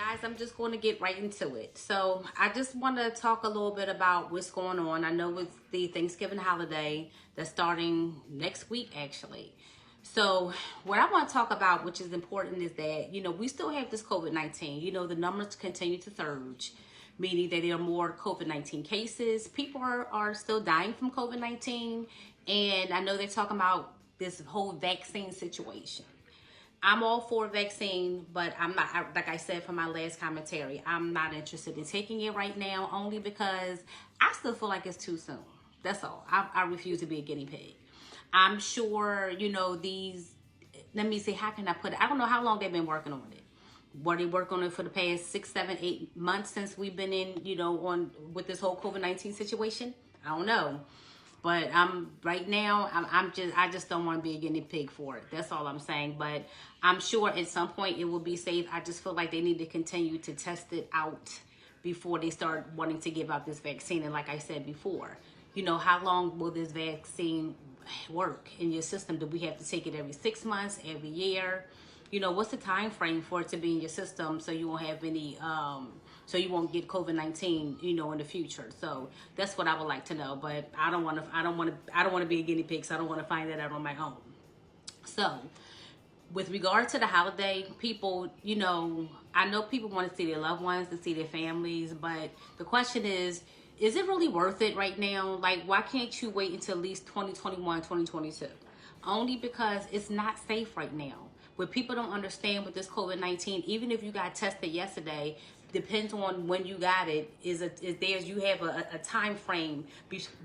Guys, I'm just going to get right into it. So I just want to talk a little bit about what's going on. I know it's the Thanksgiving holiday that's starting next week, actually. So what I want to talk about, which is important, is that, we still have this COVID-19. The numbers continue to surge, meaning that there are more COVID-19 cases. People are still dying from COVID-19. And I know they're talking about this whole vaccine situation. I'm all for a vaccine, but I'm not, like I said from my last commentary, I'm not interested in taking it right now, only because I still feel like it's too soon. That's all. I refuse to be a guinea pig. I'm sure, let me see, how can I put it? I don't know how long they've been working on it. Were they working on it for the past 6, 7, 8 months since we've been in, on with this whole COVID-19 situation? I don't know. But right now, I just don't want to be a guinea pig for it. That's all I'm saying. But I'm sure at some point it will be safe. I just feel like they need to continue to test it out before they start wanting to give out this vaccine. And like I said before, how long will this vaccine work in your system? Do we have to take it every 6 months, every year? What's the time frame for it to be in your system so you won't have any so you won't get COVID-19, in the future. So that's what I would like to know. But I don't want to be a guinea pig, so I don't want to find that out on my own. So with regard to the holiday, people, I know people want to see their loved ones, to see their families, but the question is it really worth it right now? Like, why can't you wait until at least 2021, 2022? Only because it's not safe right now. What people don't understand with this COVID-19, even if you got tested yesterday, depends on when you got it, you have a time frame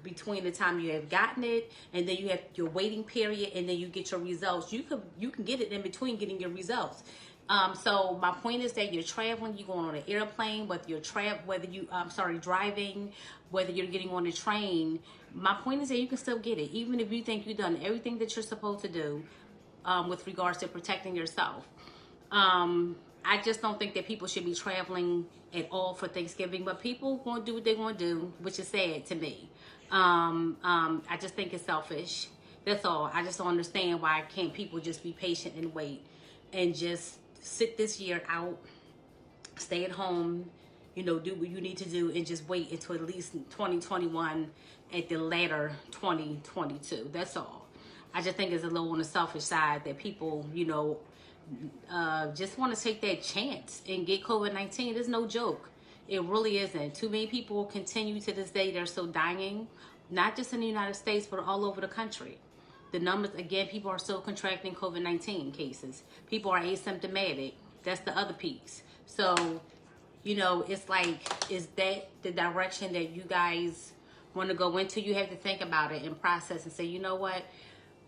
between the time you have gotten it and then you have your waiting period and then you get your results. You can get it in between getting your results. So my point is that you're traveling, you're going on an airplane, whether you're driving, whether you're getting on a train. My point is that you can still get it, even if you think you've done everything that you're supposed to do with regards to protecting yourself. I just don't think that people should be traveling at all for Thanksgiving, but people want to do what they want to do, which is sad to me. I just think it's selfish. That's all. I just don't understand why can't people just be patient and wait and just sit this year out, stay at home, do what you need to do and just wait until at least 2021 at the latter 2022. That's all. I just think it's a little on the selfish side that people, just want to take that chance and get COVID-19. It's no joke. It really isn't. Too many people continue to this day. They're still dying, not just in the United States, but all over the country. The numbers, again, people are still contracting COVID-19 cases. People are asymptomatic. That's the other piece. So, it's like, is that the direction that you guys want to go into? You have to think about it and process and say, you know what?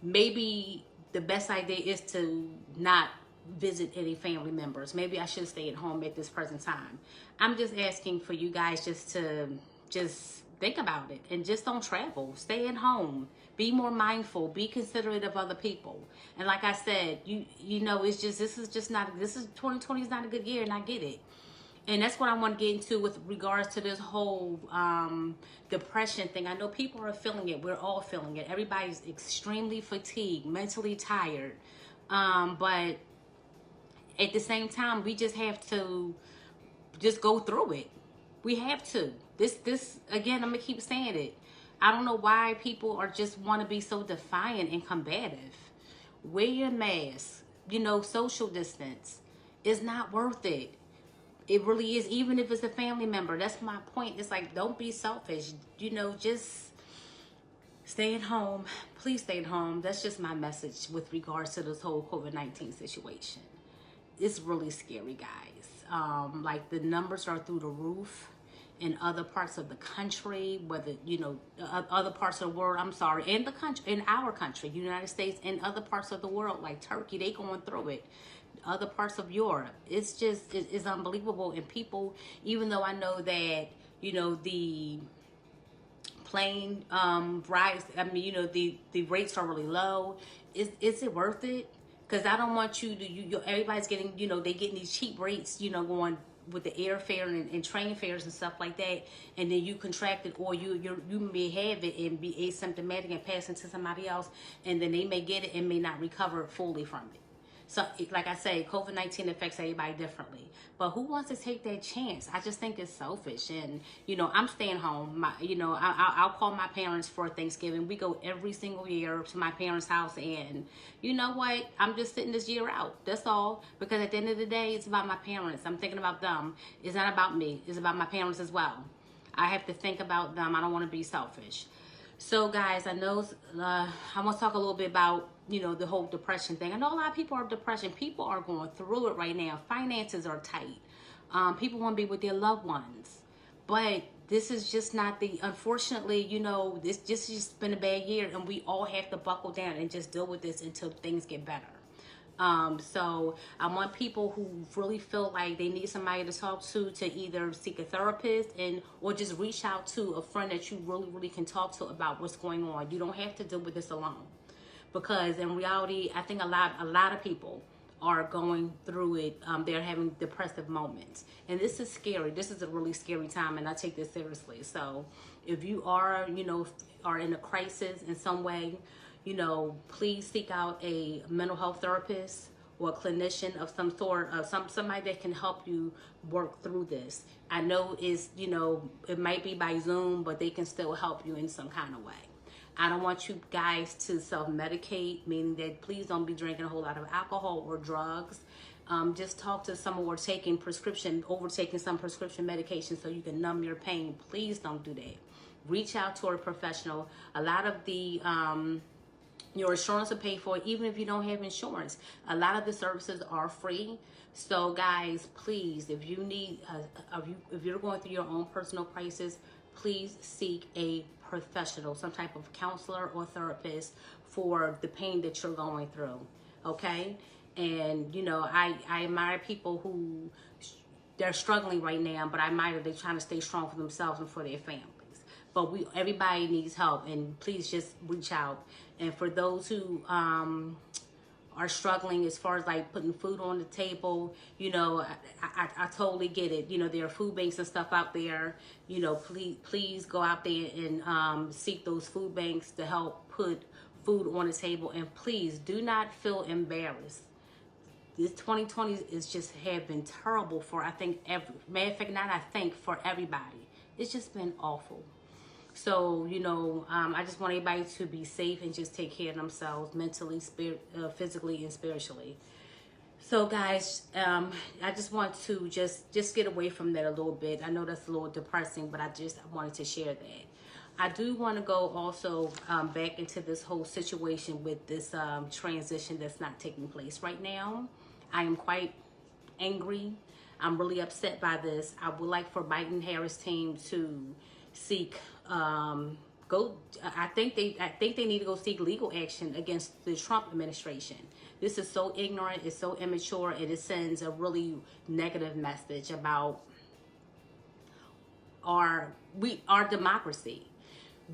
Maybe the best idea is to not visit any family members. Maybe I should stay at home at this present time. I'm just asking for you guys just to think about it and just don't travel. Stay at home. Be more mindful. Be considerate of other people. And like I said, it's just, this is 2020 is not a good year, and I get it. And that's what I want to get into with regards to this whole depression thing. I know people are feeling it. We're all feeling it. Everybody's extremely fatigued, mentally tired. But at the same time, we just have to just go through it. We have to. This again, I'm going to keep saying it. I don't know why people are just want to be so defiant and combative. Wear your mask. Social distance. It's not worth it. It really is, even if it's a family member. That's my point. It's like, don't be selfish. Just stay at home. Please stay at home. That's just my message with regards to this whole COVID-19 situation. It's really scary, guys. Like, the numbers are through the roof in other parts of the country, whether, other parts of the world, in the country, in our country, United States, and other parts of the world, like Turkey, they going through it. Other parts of Europe. It's just, it's unbelievable. And people, even though I know that, the plane rides, the rates are really low, is it worth it? Because I don't want you to, everybody's getting, they getting these cheap rates, going with the airfare and train fares and stuff like that, and then you contract it, or you may have it and be asymptomatic and pass it to somebody else, and then they may get it and may not recover fully from it. So, like I say, COVID-19 affects everybody differently. But who wants to take that chance? I just think it's selfish. And, I'm staying home. I'll call my parents for Thanksgiving. We go every single year to my parents' house. And you know what? I'm just sitting this year out. That's all. Because at the end of the day, it's about my parents. I'm thinking about them. It's not about me. It's about my parents as well. I have to think about them. I don't want to be selfish. So guys, I know I want to talk a little bit about, the whole depression thing. I know a lot of people are depression. People are going through it right now. Finances are tight. People want to be with their loved ones. But this is just not unfortunately, this just has just been a bad year, and we all have to buckle down and just deal with this until things get better. So I want people who really feel like they need somebody to talk to either seek a therapist or just reach out to a friend that you really, really can talk to about what's going on. You don't have to deal with this alone, because in reality, I think a lot of people are going through it. They're having depressive moments, and this is scary. This is a really scary time, and I take this seriously. So if you are, are in a crisis in some way, please seek out a mental health therapist or a clinician of some sort, somebody that can help you work through this. I know it might be by Zoom, but they can still help you in some kind of way. I don't want you guys to self-medicate, meaning that please don't be drinking a whole lot of alcohol or drugs. Just talk to someone or overtaking some prescription medication so you can numb your pain. Please don't do that. Reach out to a professional. A lot of the your insurance will pay for it, even if you don't have insurance. A lot of the services are free. So guys, please, if you need, if you're going through your own personal crisis, please seek a professional, some type of counselor or therapist for the pain that you're going through. Okay? And I admire people who they're struggling right now, but I admire they're trying to stay strong for themselves and for their families. But everybody needs help, and please just reach out. And for those who are struggling as far as like putting food on the table, I totally get it. There are food banks and stuff out there. Please go out there and seek those food banks to help put food on the table. And please do not feel embarrassed. This 2020 is just have been terrible for, I think, for everybody. It's just been awful. So, I just want everybody to be safe and just take care of themselves mentally, physically, and spiritually. So, guys, I just want to just get away from that a little bit. I know that's a little depressing, but I wanted to share that. I do want to go also back into this whole situation with this transition that's not taking place right now. I am quite angry. I'm really upset by this. I would like for Biden-Harris team to seek I think they need to go seek legal action against the Trump administration. This is so ignorant, it's so immature, and it sends a really negative message about our democracy.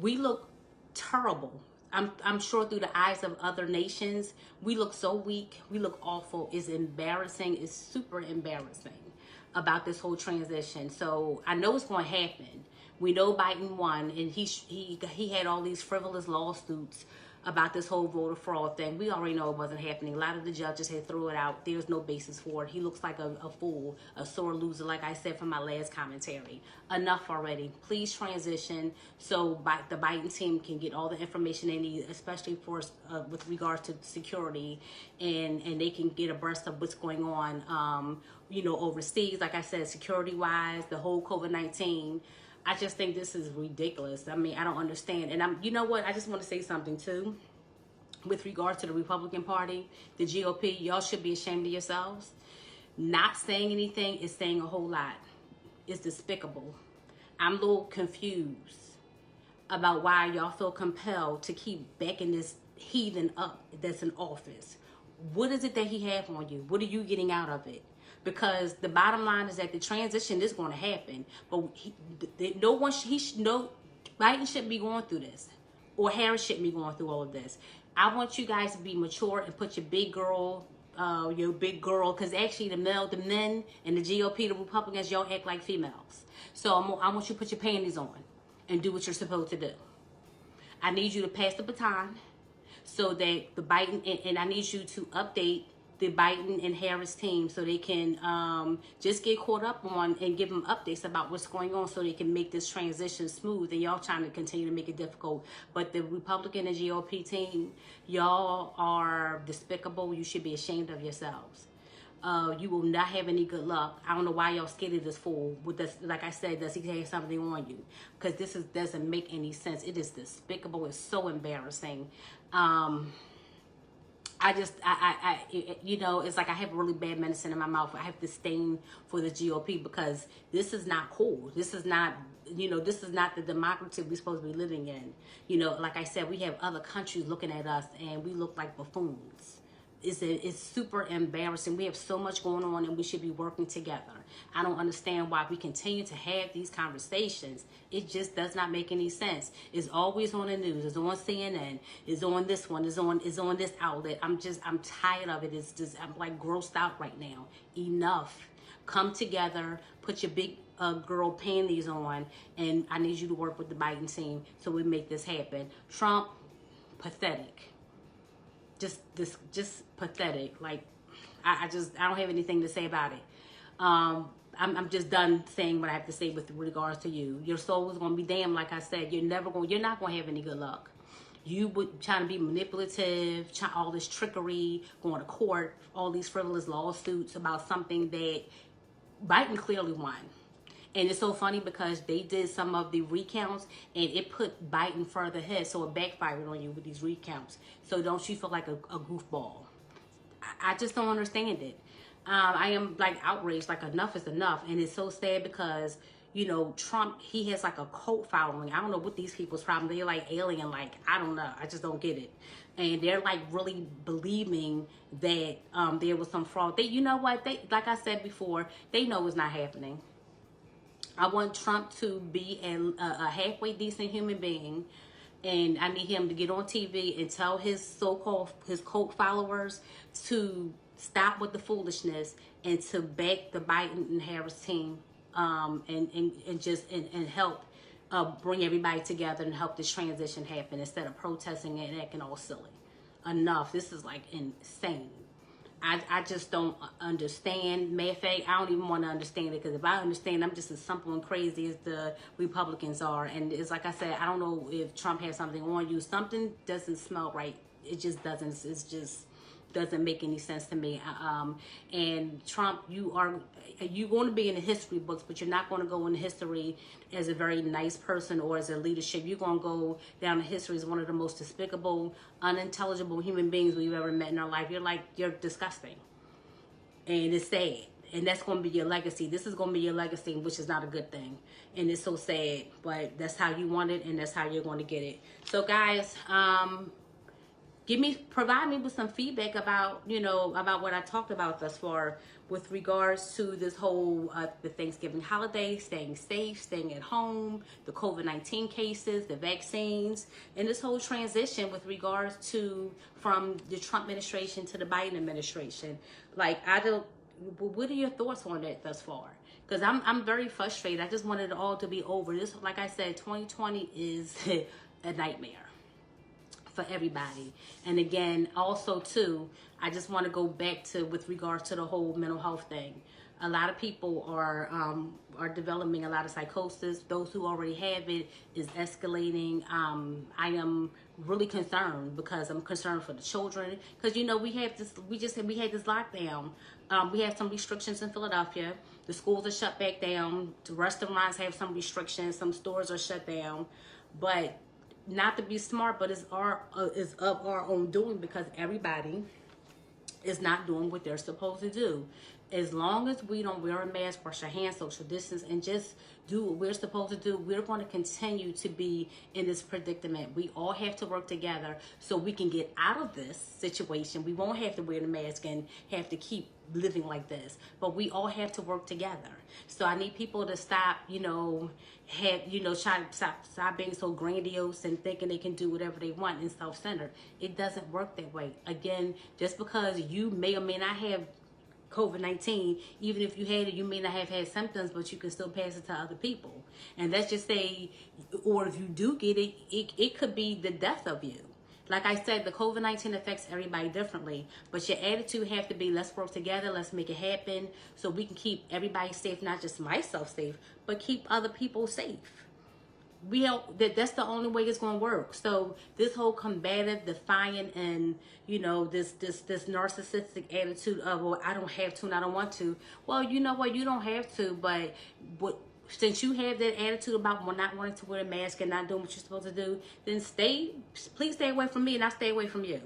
We look terrible. I'm sure through the eyes of other nations, we look so weak. We look awful. It's embarrassing. It's super embarrassing about this whole transition. So I know it's going to happen. We know Biden won, and he had all these frivolous lawsuits about this whole voter fraud thing. We already know it wasn't happening. A lot of the judges had threw it out. There's no basis for it. He looks like a fool, a sore loser, like I said from my last commentary. Enough already. Please transition so the Biden team can get all the information they need, especially for with regards to security, and they can get abreast of what's going on, overseas. Like I said, security-wise, the whole COVID-19. I just think this is ridiculous. I mean, I don't understand. And you know what? I just want to say something too. With regard to the Republican Party, the GOP, y'all should be ashamed of yourselves. Not saying anything is saying a whole lot. It's despicable. I'm a little confused about why y'all feel compelled to keep backing this heathen up that's in office. What is it that he have on you? What are you getting out of it? Because the bottom line is that the transition is going to happen, but Biden shouldn't be going through this, or Harris shouldn't be going through all of this. I want you guys to be mature and put your big girl, because actually the men and the GOP, the Republicans, y'all act like females. So I want you to put your panties on and do what you're supposed to do. I need you to pass the baton so that the Biden, and I need you to update the Biden and Harris team so they can just get caught up on and give them updates about what's going on so they can make this transition smooth. And y'all trying to continue to make it difficult. But the Republican and GOP team, y'all are despicable. You should be ashamed of yourselves. You will not have any good luck. I don't know why y'all scared of this fool. With this, like I said, does he have something on you? Because this doesn't make any sense. It is despicable. It's so embarrassing. You know, it's like I have really bad medicine in my mouth. I have disdain for the GOP because this is not cool. This is not, you know, this is not the democracy we're supposed to be living in. You know, like I said, we have other countries looking at us and we look like buffoons. It's super embarrassing. We have so much going on and we should be working together. I don't understand why we continue to have these conversations. It just does not make any sense. It's always on the news. It's on CNN. It's on this one. It's on this outlet. I'm tired of it. It's just, I'm like grossed out right now. Enough. Come together. Put your big girl panties on. And I need you to work with the Biden team so we make this happen. Trump, pathetic. Just pathetic. Like, I don't have anything to say about it. I'm just done saying what I have to say with regards to you. Your soul is gonna be damned. Like I said, you're not gonna have any good luck. You would trying to be manipulative, all this trickery, going to court, all these frivolous lawsuits about something that Biden clearly won. And it's so funny because they did some of the recounts and it put Biden further ahead. So it backfired on you with these recounts. So don't you feel like a goofball? I just don't understand it. I am like outraged, like enough is enough. And it's so sad because, you know, Trump, he has like a cult following. I don't know what these people's problem. They're like alien, like, I don't know. I just don't get it. And they're like really believing that there was some fraud. You know what? Like I said before, they know it's not happening. I want Trump to be a halfway decent human being, and I need him to get on TV and tell his his cult followers to stop with the foolishness and to back the Biden and Harris team, and help bring everybody together and help this transition happen instead of protesting and acting all silly. Enough. This is like insane. I just don't understand. Matter of fact, I don't even want to understand it because if I understand, I'm just as simple and crazy as the Republicans are. And it's like I said, I don't know if Trump has something on you. Something doesn't smell right. It just doesn't. It's just doesn't make any sense to me. And Trump, you're going to be in the history books, but you're not going to go in history as a very nice person or as a leadership. You're going to go down in history as one of the most despicable, unintelligible human beings we've ever met in our life. You're disgusting. And it's sad. And that's going to be your legacy. This is going to be your legacy, which is not a good thing. And it's so sad, but that's how you want it and that's how you're going to get it. So guys, provide me with some feedback about, you know, about what I talked about thus far with regards to this whole, the Thanksgiving holiday, staying safe, staying at home, the COVID-19 cases, the vaccines, and this whole transition with regards to from the Trump administration to the Biden administration. Like, what are your thoughts on that thus far? Because I'm very frustrated. I just wanted it all to be over. This, like I said, 2020 is a nightmare for everybody. And again, also too, I just want to go back to with regards to the whole mental health thing. A lot of people are developing a lot of psychosis. Those who already have it is escalating. I am really concerned because I'm concerned for the children. Because you know we had this lockdown. We have some restrictions in Philadelphia. The schools are shut back down. The restaurants have some restrictions. Some stores are shut down. But not to be smart, but it's of our own doing because everybody is not doing what they're supposed to do. As long as we don't wear a mask, wash our hands, social distance, and just do what we're supposed to do, we're going to continue to be in this predicament. We all have to work together so we can get out of this situation. We won't have to wear the mask and have to keep living like this, but we all have to work together. So I need people to stop, stop being so grandiose and thinking they can do whatever they want and self-centered. It doesn't work that way. Again, just because you may or may not have COVID-19, even if you had it, you may not have had symptoms, but you can still pass it to other people. And let's just say, or if you do get it, it could be the death of you. Like I said, the COVID-19 affects everybody differently, but your attitude have to be, let's work together, let's make it happen so we can keep everybody safe, not just myself safe, but keep other people safe. That's the only way it's going to work. So this whole combative, defiant, and this narcissistic attitude of, well, I don't have to and I don't want to. Well, you know what, you don't have to, but since you have that attitude about not wanting to wear a mask and not doing what you're supposed to do, then please stay away from me and I'll stay away from you.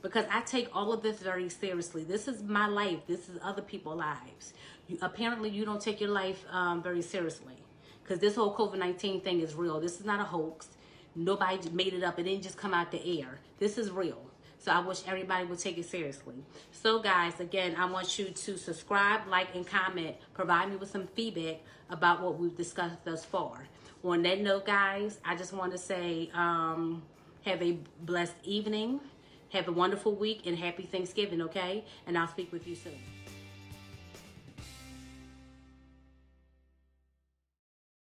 Because I take all of this very seriously. This is my life. This is other people's lives. Apparently you don't take your life very seriously. Because this whole COVID-19 thing is real. This is not a hoax. Nobody made it up. It didn't just come out the air. This is real. So I wish everybody would take it seriously. So guys, again, I want you to subscribe, like, and comment. Provide me with some feedback about what we've discussed thus far. On that note, guys, I just want to say have a blessed evening. Have a wonderful week and happy Thanksgiving, okay? And I'll speak with you soon.